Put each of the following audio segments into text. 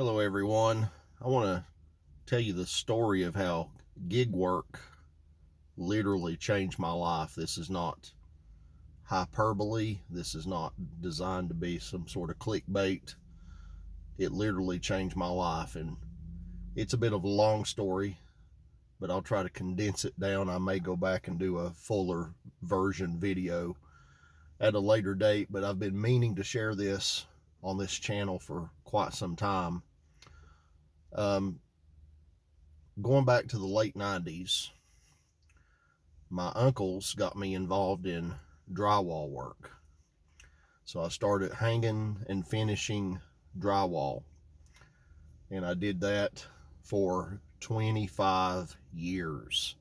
Hello everyone. I want to tell you the story of how gig work literally changed my life. This is not hyperbole. This is not designed to be some sort of clickbait. It literally changed my life, and it's a bit of a long story, but I'll try to condense it down. I may go back and do a fuller version video at a later date, but I've been meaning to share this on this channel for quite some time. Going back to the late 90s, my uncles got me involved in drywall work. So I started hanging and finishing drywall. And I did that for 25 years.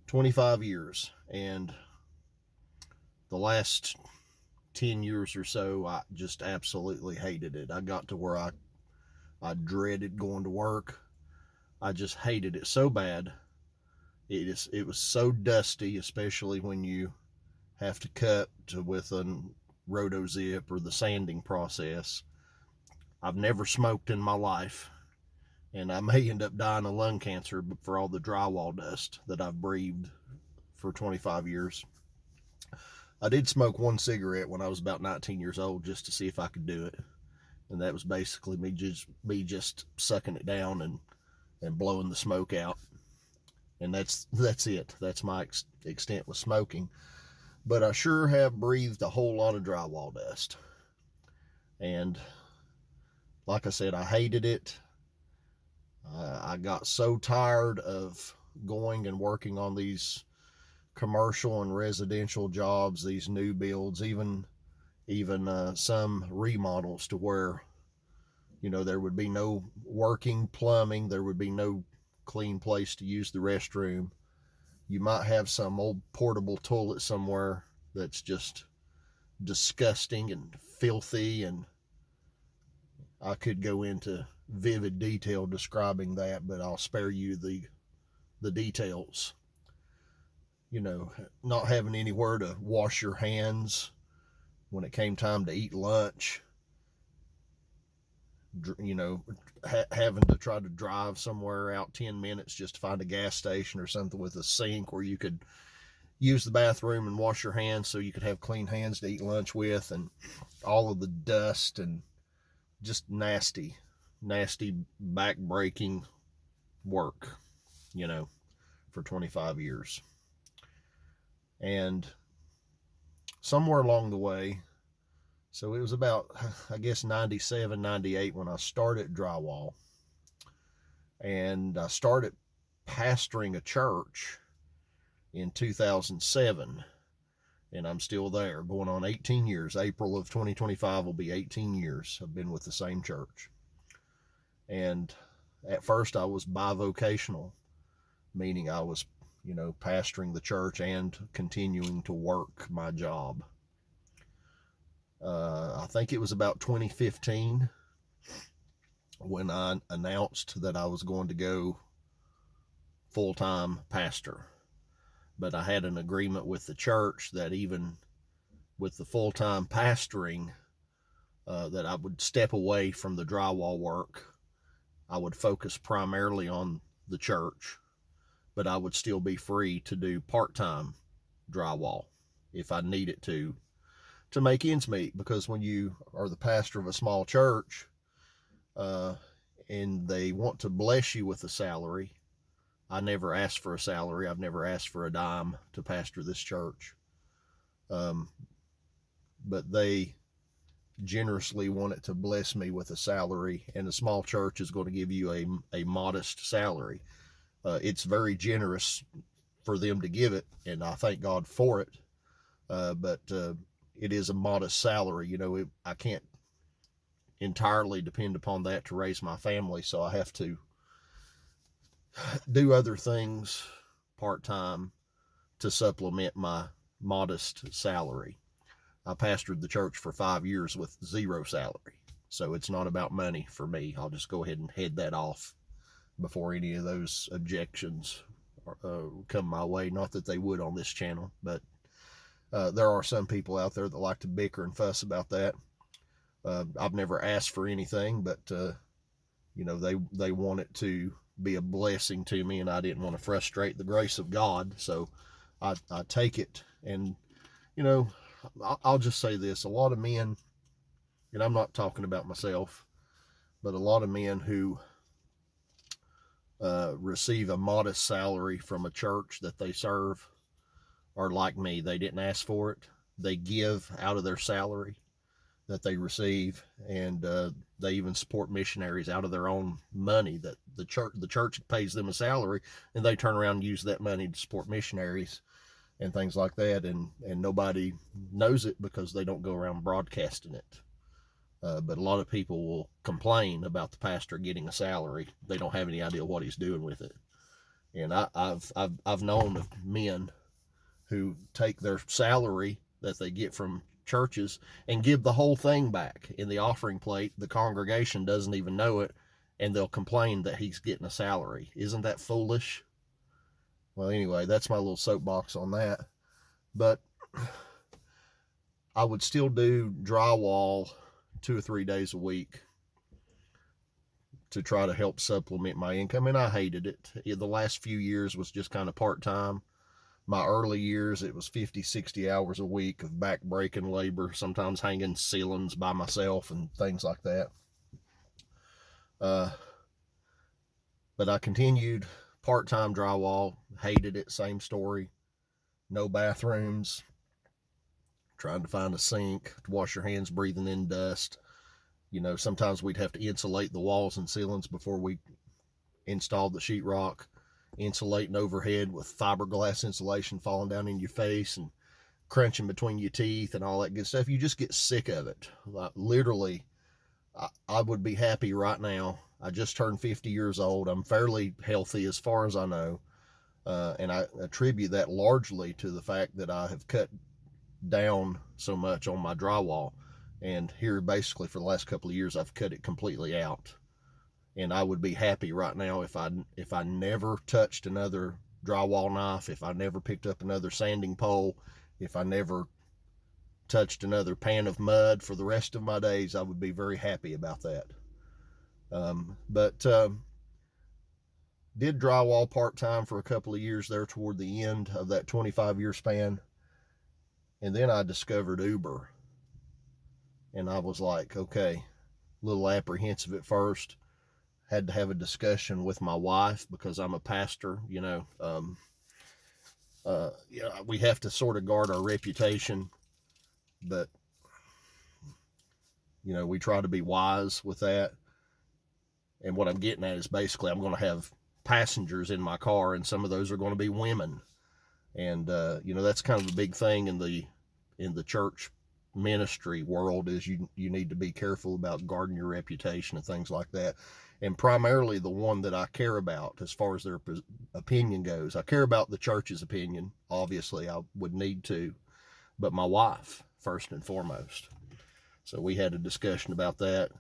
25 years. And the last 10 years or so, I just absolutely hated it. I got to where I dreaded going to work. I just hated it so bad. It was so dusty, especially when you have to cut with a roto zip or the sanding process. I've never smoked in my life, and I may end up dying of lung cancer for all the drywall dust that I've breathed for 25 years. I did smoke one cigarette when I was about 19 years old just to see if I could do it, and that was basically me just sucking it down and blowing the smoke out. And that's it. That's my extent with smoking. But I sure have breathed a whole lot of drywall dust. And like I said, I hated it. I got so tired of going and working on these commercial and residential jobs, these new builds, even some remodels, to where there would be no working plumbing. There would be no clean place to use the restroom. You might have some old portable toilet somewhere that's just disgusting and filthy, and I could go into vivid detail describing that, but I'll spare you the details. Not having anywhere to wash your hands when it came time to eat lunch. Having to try to drive somewhere out 10 minutes just to find a gas station or something with a sink where you could use the bathroom and wash your hands so you could have clean hands to eat lunch with, and all of the dust and just nasty back-breaking work, for 25 years. And somewhere along the way, so it was about, I guess, 97, 98 when I started drywall. And I started pastoring a church in 2007. And I'm still there, going on 18 years. April of 2025 will be 18 years I've been with the same church. And at first I was bivocational, meaning I was, pastoring the church and continuing to work my job. I think it was about 2015 when I announced that I was going to go full-time pastor. But I had an agreement with the church that even with the full-time pastoring, that I would step away from the drywall work. I would focus primarily on the church, but I would still be free to do part-time drywall if I needed to make ends meet. Because when you are the pastor of a small church, and they want to bless you with a salary, I never asked for a salary. I've never asked for a dime to pastor this church. But they generously wanted to bless me with a salary, and a small church is going to give you a modest salary. It's very generous for them to give it, and I thank God for it. But it is a modest salary. I can't entirely depend upon that to raise my family, so I have to do other things part-time to supplement my modest salary. I pastored the church for 5 years with zero salary, so it's not about money for me. I'll just go ahead and head that off before any of those objections come my way. Not that they would on this channel, but there are some people out there that like to bicker and fuss about that. I've never asked for anything, but You know, they want it to be a blessing to me, and I didn't want to frustrate the grace of God. So I take it. And, you know, I'll just say this. A lot of men, and I'm not talking about myself, but a lot of men who receive a modest salary from a church that they serve are like me. They didn't ask for it. They give out of their salary that they receive, and they even support missionaries out of their own money that the church pays them a salary, and they turn around and use that money to support missionaries and things like that, and nobody knows it because they don't go around broadcasting it. But a lot of people will complain about the pastor getting a salary. They don't have any idea what he's doing with it. And I've known of men who take their salary that they get from churches and give the whole thing back in the offering plate. The congregation doesn't even know it, and they'll complain that he's getting a salary. Isn't that foolish? Well, anyway, that's my little soapbox on that. But I would still do drywall 2 or 3 days a week to try to help supplement my income, and I hated it. The last few years was just kind of part-time. My early years, it was 50, 60 hours a week of back-breaking labor, sometimes hanging ceilings by myself and things like that. But I continued part-time drywall, hated it, same story. No bathrooms, trying to find a sink to wash your hands, breathing in dust. You know, sometimes we'd have to insulate the walls and ceilings before we installed the sheetrock. Insulating overhead with fiberglass insulation falling down in your face and crunching between your teeth and all that good stuff. You just get sick of it. Like, literally, I would be happy right now. I just turned 50 years old. I'm fairly healthy as far as I know. And I attribute that largely to the fact that I have cut down so much on my drywall. And here, basically, for the last couple of years, I've cut it completely out. And I would be happy right now if I never touched another drywall knife, if I never picked up another sanding pole, if I never touched another pan of mud for the rest of my days. I would be very happy about that. But did drywall part-time for a couple of years there toward the end of that 25-year span. And then I discovered Uber. And I was like, okay, a little apprehensive at first. Had to have a discussion with my wife because I'm a pastor, you know. We have to sort of guard our reputation, but, you know, we try to be wise with that. And what I'm getting at is basically I'm going to have passengers in my car, and some of those are going to be women. And, you know, that's kind of the big thing in the church ministry world is you need to be careful about guarding your reputation and things like that. And primarily the one that I care about as far as their opinion goes. I care about the church's opinion. Obviously, I would need to. But my wife, first and foremost. So we had a discussion about that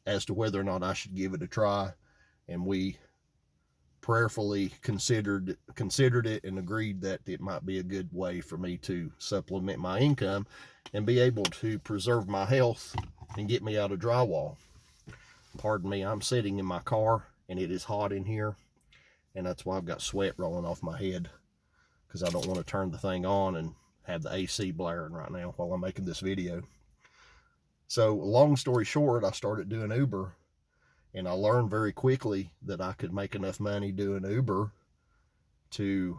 as to whether or not I should give it a try. And we prayerfully considered it and agreed that it might be a good way for me to supplement my income and be able to preserve my health and get me out of drywall. Pardon me, I'm sitting in my car and it is hot in here, and that's why I've got sweat rolling off my head, because I don't want to turn the thing on and have the AC blaring right now while I'm making this video. So long story short, I started doing Uber, and I learned very quickly that I could make enough money doing Uber to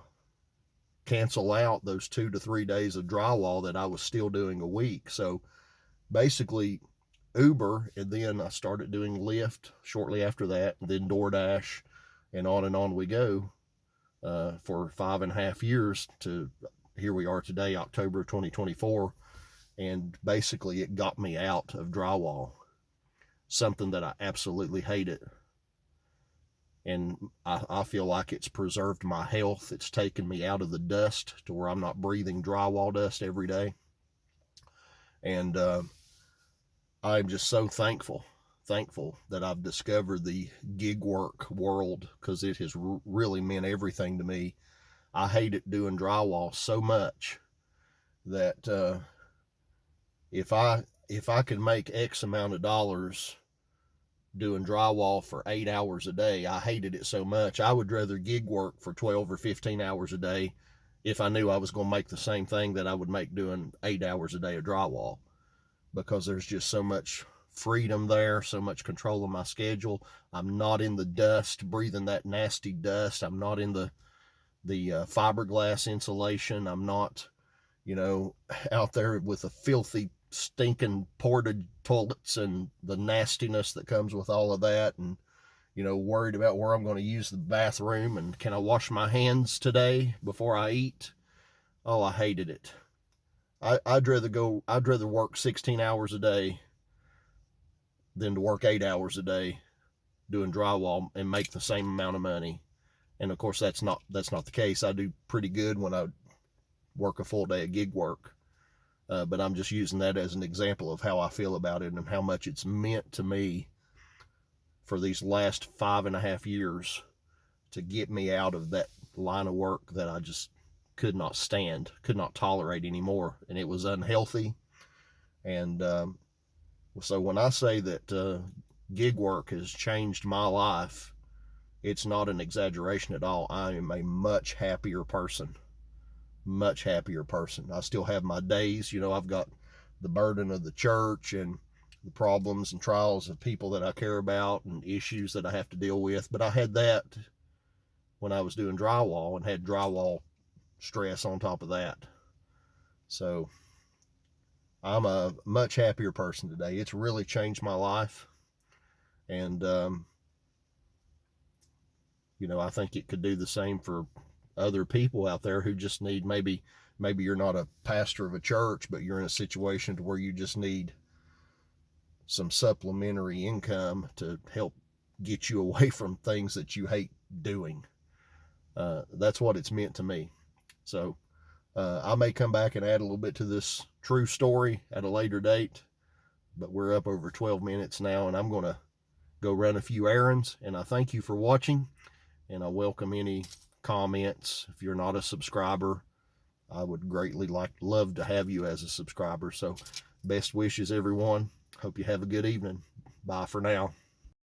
cancel out those 2 to 3 days of drywall that I was still doing a week. So basically Uber, and then I started doing Lyft shortly after that, and then Doordash, and on we go for 5.5 years to here we are today, October 2024. And basically it got me out of drywall, something that I absolutely hated. And I feel like it's preserved my health. It's taken me out of the dust to where I'm not breathing drywall dust every day. And I'm just so thankful that I've discovered the gig work world, because it has really meant everything to me. I hated doing drywall so much that if I could make X amount of dollars doing drywall for 8 hours a day. I hated it so much. I would rather gig work for 12 or 15 hours a day if I knew I was going to make the same thing that I would make doing 8 hours a day of drywall, because there's just so much freedom there, so much control of my schedule. I'm not in the dust, breathing that nasty dust. I'm not in the fiberglass insulation. I'm not, out there with the filthy, stinking ported toilets and the nastiness that comes with all of that, and worried about where I'm going to use the bathroom and can I wash my hands today before I eat. Oh, I hated it. I'd rather work 16 hours a day than to work 8 hours a day doing drywall and make the same amount of money. And of course, that's not the case. I do pretty good when I work a full day of gig work. But I'm just using that as an example of how I feel about it and how much it's meant to me for these last 5.5 years to get me out of that line of work that I just could not stand, could not tolerate anymore. And it was unhealthy. And so when I say that gig work has changed my life, it's not an exaggeration at all. I am a much happier person. Much happier person. I still have my days. I've got the burden of the church and the problems and trials of people that I care about and issues that I have to deal with. But I had that when I was doing drywall and had drywall stress on top of that. So I'm a much happier person today. It's really changed my life. And, I think it could do the same for other people out there who just need, maybe you're not a pastor of a church, but you're in a situation to where you just need some supplementary income to help get you away from things that you hate doing. That's what it's meant to me. So I may come back and add a little bit to this true story at a later date, but we're up over 12 minutes now, and I'm going to go run a few errands. And I thank you for watching, and I welcome any comments. If you're not a subscriber, I would greatly love to have you as a subscriber. So best wishes, everyone. Hope you have a good evening. Bye for now.